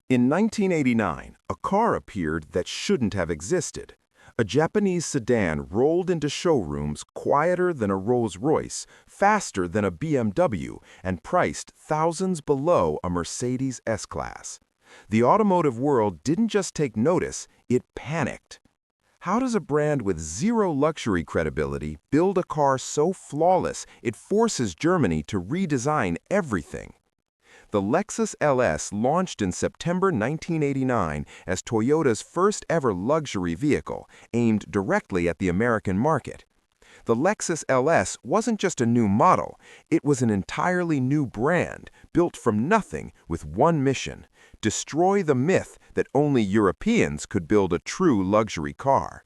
In 1989, a car appeared that shouldn't have existed. A Japanese sedan rolled into showrooms quieter than a Rolls-Royce, faster than a BMW, and priced thousands below a Mercedes S-Class. The automotive world didn't just take notice, it panicked. How does a brand with zero luxury credibility build a car so flawless it forces Germany to redesign everything? The Lexus LS launched in September 1989 as Toyota's first-ever luxury vehicle, aimed directly at the American market. The Lexus LS wasn't just a new model, it was an entirely new brand, built from nothing with one mission: destroy the myth that only Europeans could build a true luxury car.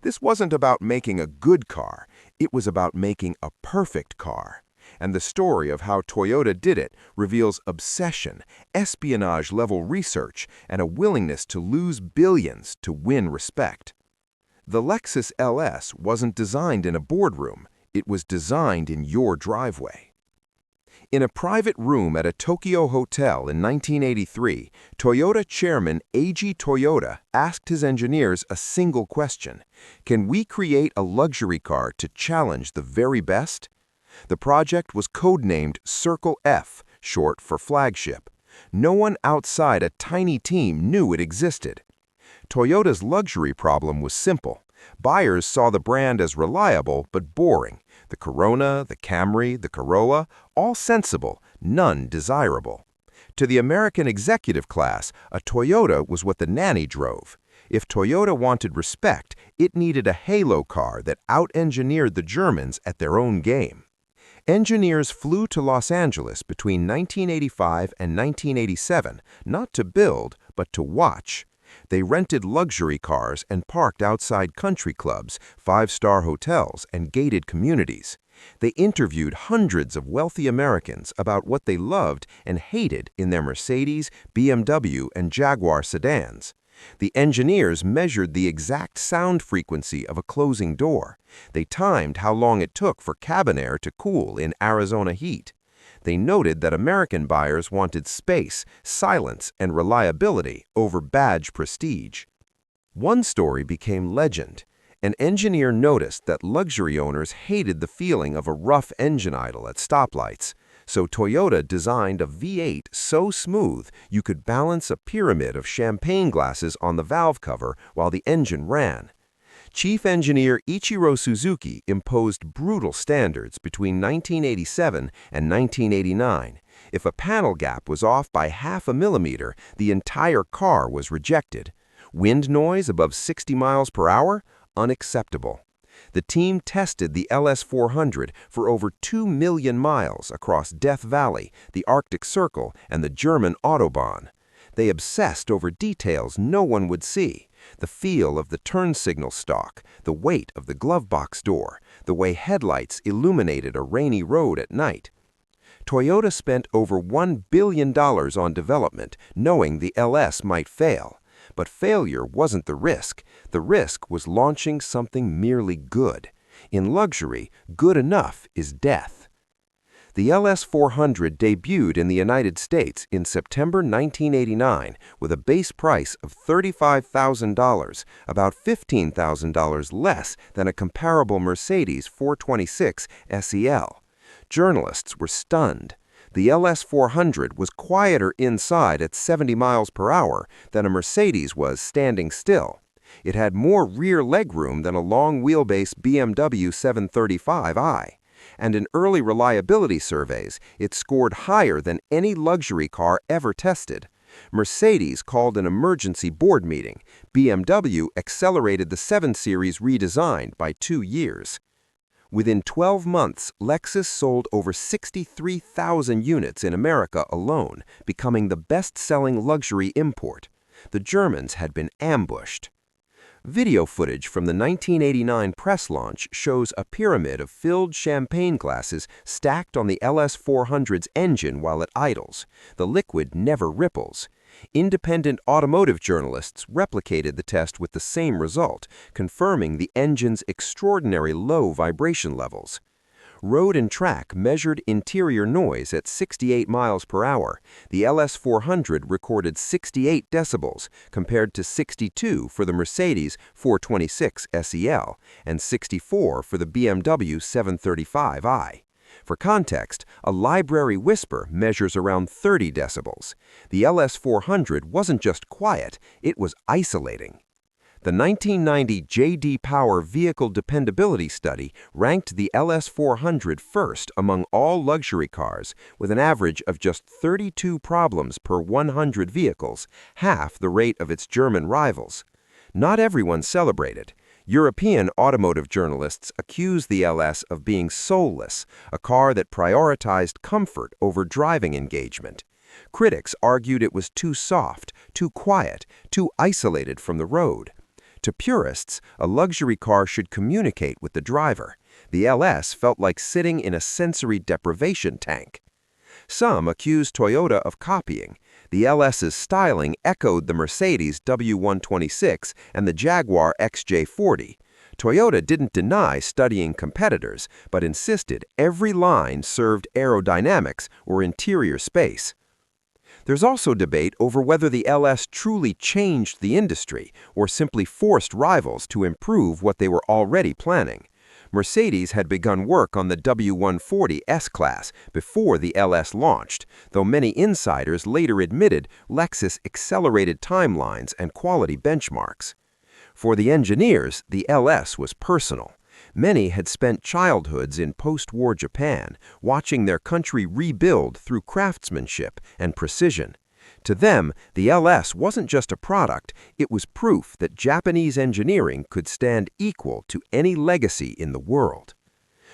This wasn't about making a good car, it was about making a perfect car. And the story of how Toyota did it reveals obsession, espionage-level research, and a willingness to lose billions to win respect. The Lexus LS wasn't designed in a boardroom, it was designed in your driveway. In a private room at a Tokyo hotel in 1983, Toyota chairman Eiji Toyota asked his engineers a single question: can we create a luxury car to challenge the very best? The project was codenamed Circle F, short for flagship. No one outside a tiny team knew it existed. Toyota's luxury problem was simple. Buyers saw the brand as reliable but boring. The Corona, the Camry, the Corolla, all sensible, none desirable. To the American executive class, a Toyota was what the nanny drove. If Toyota wanted respect, it needed a halo car that out-engineered the Germans at their own game. Engineers flew to Los Angeles between 1985 and 1987, not to build, but to watch. They rented luxury cars and parked outside country clubs, five-star hotels, and gated communities. They interviewed hundreds of wealthy Americans about what they loved and hated in their Mercedes, BMW, and Jaguar sedans. The engineers measured the exact sound frequency of a closing door. They timed how long it took for cabin air to cool in Arizona heat. They noted that American buyers wanted space, silence, and reliability over badge prestige. One story became legend. An engineer noticed that luxury owners hated the feeling of a rough engine idle at stoplights. So Toyota designed a V8 so smooth you could balance a pyramid of champagne glasses on the valve cover while the engine ran. Chief engineer Ichiro Suzuki imposed brutal standards between 1987 and 1989. If a panel gap was off by half a millimeter, the entire car was rejected. Wind noise above 60 miles per hour? Unacceptable. The team tested the LS400 for over 2 million miles across Death Valley, the Arctic Circle, and the German Autobahn. They obsessed over details no one would see: the feel of the turn signal stalk, the weight of the glove box door, the way headlights illuminated a rainy road at night. Toyota spent over $1 billion on development, knowing the LS might fail. But failure wasn't the risk. The risk was launching something merely good. In luxury, good enough is death. The LS400 debuted in the United States in September 1989 with a base price of $35,000, about $15,000 less than a comparable Mercedes 426 SEL. Journalists were stunned. The LS400 was quieter inside at 70 miles per hour than a Mercedes was standing still. It had more rear legroom than a long-wheelbase BMW 735i. And in early reliability surveys, it scored higher than any luxury car ever tested. Mercedes called an emergency board meeting. BMW accelerated the 7 Series redesign by 2 years. Within 12 months, Lexus sold over 63,000 units in America alone, becoming the best-selling luxury import. The Germans had been ambushed. Video footage from the 1989 press launch shows a pyramid of filled champagne glasses stacked on the LS400's engine while it idles. The liquid never ripples. Independent automotive journalists replicated the test with the same result, confirming the engine's extraordinary low vibration levels. Road and Track measured interior noise at 68 miles per hour. The LS400 recorded 68 decibels, compared to 62 for the Mercedes 426 SEL and 64 for the BMW 735i. For context, a library whisper measures around 30 decibels. The LS400 wasn't just quiet, it was isolating. The 1990 J.D. Power Vehicle Dependability Study ranked the LS400 first among all luxury cars, with an average of just 32 problems per 100 vehicles, half the rate of its German rivals. Not everyone celebrated. European automotive journalists accuse the LS of being soulless, a car that prioritized comfort over driving engagement. Critics argued it was too soft, too quiet, too isolated from the road. To purists, a luxury car should communicate with the driver. The LS felt like sitting in a sensory deprivation tank. Some accused Toyota of copying. The LS's styling echoed the Mercedes W126 and the Jaguar XJ40. Toyota didn't deny studying competitors, but insisted every line served aerodynamics or interior space. There's also debate over whether the LS truly changed the industry or simply forced rivals to improve what they were already planning. Mercedes had begun work on the W140 S-Class before the LS launched, though many insiders later admitted Lexus accelerated timelines and quality benchmarks. For the engineers, the LS was personal. Many had spent childhoods in post-war Japan, watching their country rebuild through craftsmanship and precision. To them, the LS wasn't just a product, it was proof that Japanese engineering could stand equal to any legacy in the world.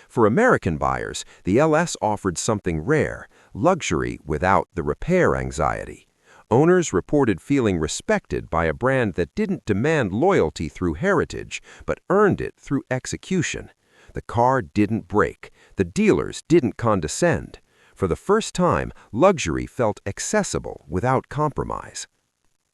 For American buyers, the LS offered something rare, luxury without the repair anxiety. Owners reported feeling respected by a brand that didn't demand loyalty through heritage, but earned it through execution. The car didn't break. The dealers didn't condescend. For the first time, luxury felt accessible without compromise.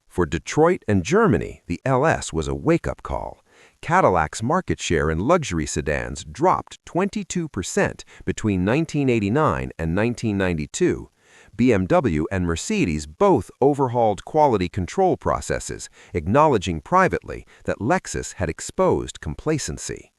For Detroit and Germany, the LS was a wake-up call. Cadillac's market share in luxury sedans dropped 22% between 1989 and 1992. BMW and Mercedes both overhauled quality control processes, acknowledging privately that Lexus had exposed complacency.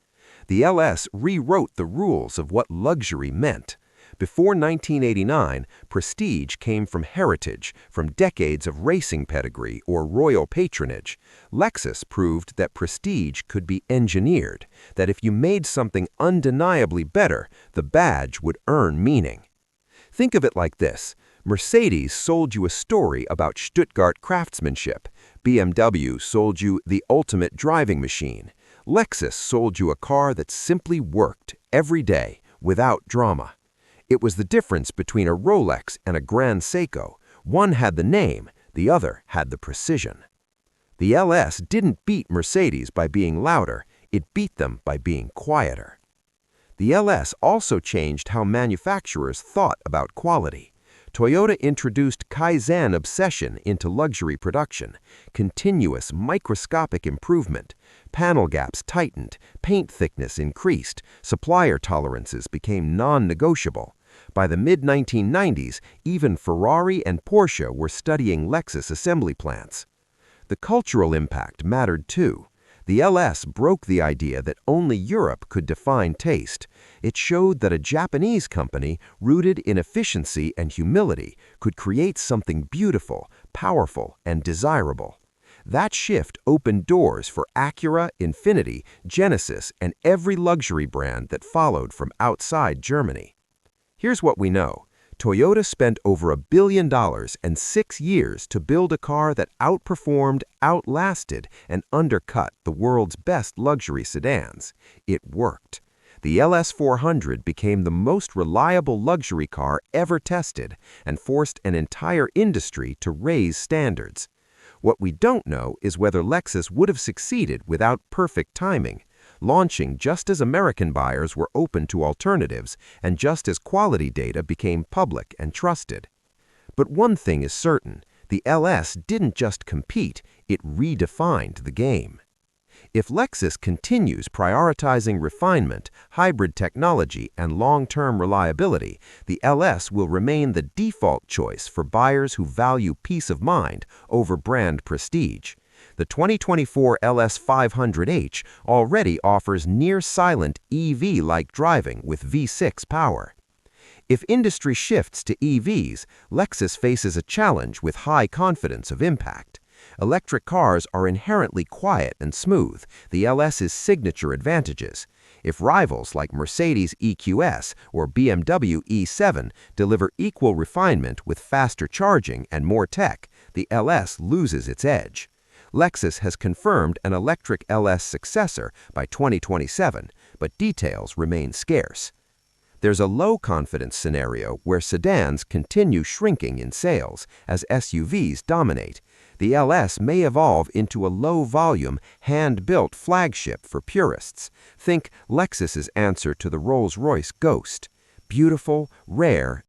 The LS rewrote the rules of what luxury meant. Before 1989, prestige came from heritage, from decades of racing pedigree or royal patronage. Lexus proved that prestige could be engineered, that if you made something undeniably better, the badge would earn meaning. Think of it like this. Mercedes sold you a story about Stuttgart craftsmanship. BMW sold you the ultimate driving machine. Lexus sold you a car that simply worked every day without drama. It was the difference between a Rolex and a Grand Seiko. One had the name, the other had the precision. The LS didn't beat Mercedes by being louder, it beat them by being quieter. The LS also changed how manufacturers thought about quality. Toyota introduced Kaizen obsession into luxury production, continuous microscopic improvement. Panel gaps tightened, paint thickness increased, supplier tolerances became non-negotiable. By the mid-1990s, even Ferrari and Porsche were studying Lexus assembly plants. The cultural impact mattered too. The LS broke the idea that only Europe could define taste. It showed that a Japanese company, rooted in efficiency and humility, could create something beautiful, powerful, and desirable. That shift opened doors for Acura, Infiniti, Genesis, and every luxury brand that followed from outside Germany. Here's what we know. Toyota spent over $1 billion and 6 years to build a car that outperformed, outlasted, and undercut the world's best luxury sedans. It worked. The LS400 became the most reliable luxury car ever tested and forced an entire industry to raise standards. What we don't know is whether Lexus would have succeeded without perfect timing, launching just as American buyers were open to alternatives and just as quality data became public and trusted. But one thing is certain, the LS didn't just compete, it redefined the game. If Lexus continues prioritizing refinement, hybrid technology, and long-term reliability, the LS will remain the default choice for buyers who value peace of mind over brand prestige. The 2024 LS500H already offers near-silent EV-like driving with V6 power. If industry shifts to EVs, Lexus faces a challenge with high confidence of impact. Electric cars are inherently quiet and smooth, the LS's signature advantages. If rivals like Mercedes EQS or BMW E7 deliver equal refinement with faster charging and more tech, the LS loses its edge. Lexus has confirmed an electric LS successor by 2027, but details remain scarce. There's a low-confidence scenario where sedans continue shrinking in sales as SUVs dominate. The LS may evolve into a low-volume, hand-built flagship for purists. Think Lexus's answer to the Rolls-Royce Ghost. Beautiful, rare,